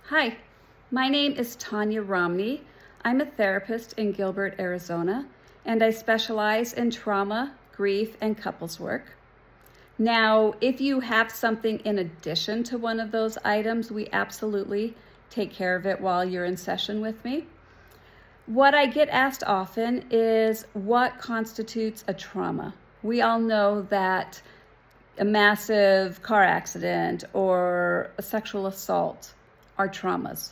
Hi, my name is Tanja Romney. I'm a therapist in Gilbert, Arizona, and I specialize in trauma, grief, and couples work. Now, if you have something in addition to one of those items, we absolutely take care of it while you're in session with me. What I get asked often is what constitutes a trauma? We all know that a massive car accident or a sexual assault are traumas.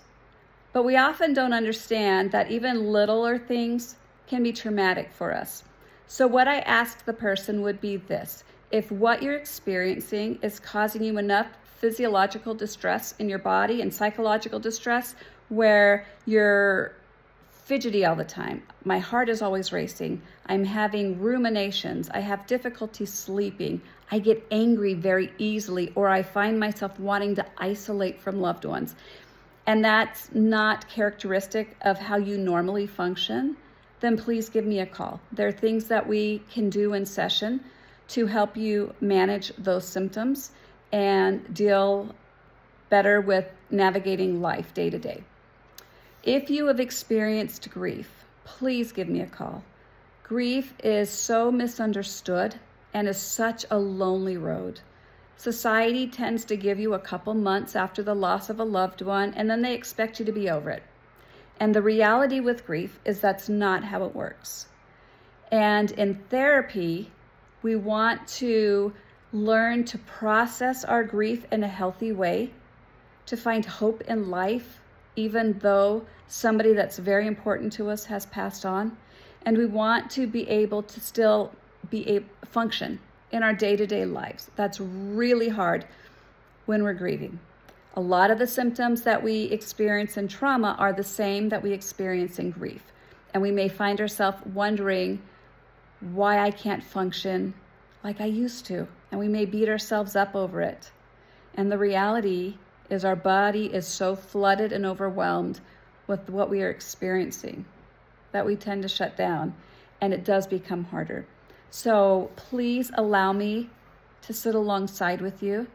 But we often don't understand that even littler things can be traumatic for us. So what I ask the person would be this: if what you're experiencing is causing you enough physiological distress in your body and psychological distress where you're fidgety all the time, my heart is always racing, I'm having ruminations, I have difficulty sleeping, I get angry very easily, or I find myself wanting to isolate from loved ones, and that's not characteristic of how you normally function, then please give me a call. There are things that we can do in session to help you manage those symptoms and deal better with navigating life day to day. If you have experienced grief, please give me a call. Grief is so misunderstood and is such a lonely road. Society tends to give you a couple months after the loss of a loved one, and then they expect you to be over it. And the reality with grief is that's not how it works. And in therapy, we want to learn to process our grief in a healthy way, to find hope in life, even though somebody that's very important to us has passed on. And we want to be able to still function in our day-to-day lives. That's really hard when we're grieving. A lot of the symptoms that we experience in trauma are the same that we experience in grief. And we may find ourselves wondering why I can't function like I used to. And we may beat ourselves up over it. And the reality is our body is so flooded and overwhelmed with what we are experiencing that we tend to shut down, and it does become harder. So please allow me to sit alongside with you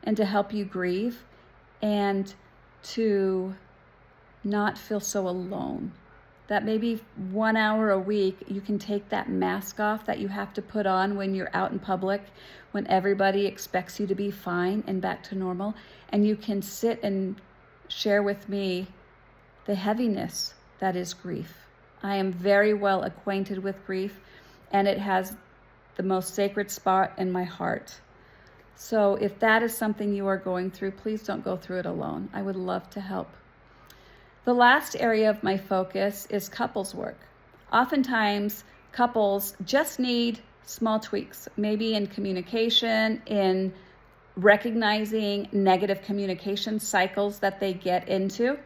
and to help you grieve and to not feel so alone. That maybe 1 hour a week you can take that mask off that you have to put on when you're out in public, when everybody expects you to be fine and back to normal, and you can sit and share with me the heaviness that is grief. I am very well acquainted with grief, and it has the most sacred spot in my heart. So if that is something you are going through, please don't go through it alone. I would love to help. The last area of my focus is couples work. Oftentimes, couples just need small tweaks, maybe in communication, in recognizing negative communication cycles that they get into.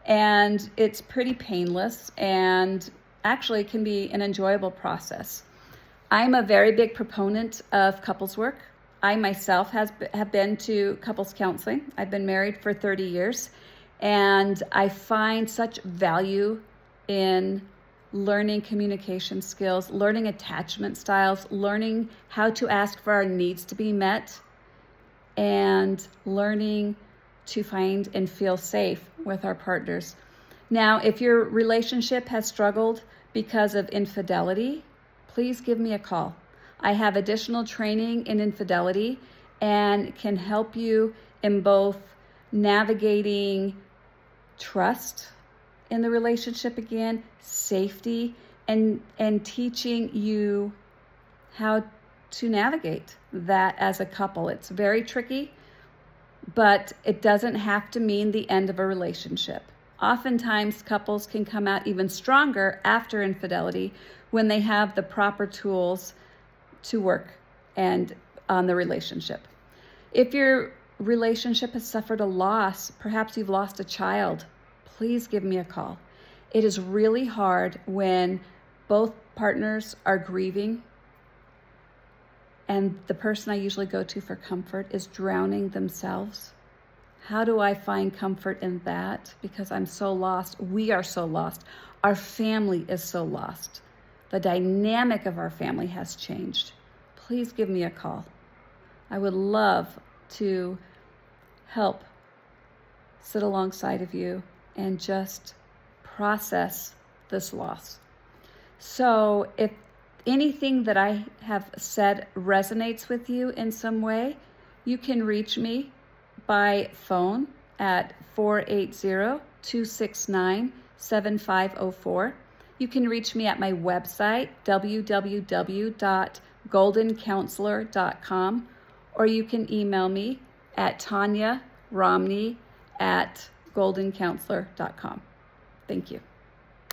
And it's pretty painless and actually can be an enjoyable process. I'm a very big proponent of couples work. I myself have been to couples counseling. I've been married for 30 years. And I find such value in learning communication skills, learning attachment styles, learning how to ask for our needs to be met, and learning to find and feel safe with our partners. Now, if your relationship has struggled because of infidelity, please give me a call. I have additional training in infidelity and can help you in both navigating trust in the relationship again, safety, and teaching you how to navigate that as a couple. It's very tricky, but it doesn't have to mean the end of a relationship. Oftentimes, couples can come out even stronger after infidelity when they have the proper tools to work and on the relationship. If your relationship has suffered a loss, perhaps you've lost a child, please give me a call. It is really hard when both partners are grieving and the person I usually go to for comfort is drowning themselves. How do I find comfort in that? Because I'm so lost. We are so lost. Our family is so lost. The dynamic of our family has changed. Please give me a call. I would love to help sit alongside of you and just process this loss. So if anything that I have said resonates with you in some way, you can reach me by phone at 480-269-7504. You can reach me at my website, www.goldencounselor.com, or you can email me at Tanja Romney at goldencounselor.com. Thank you.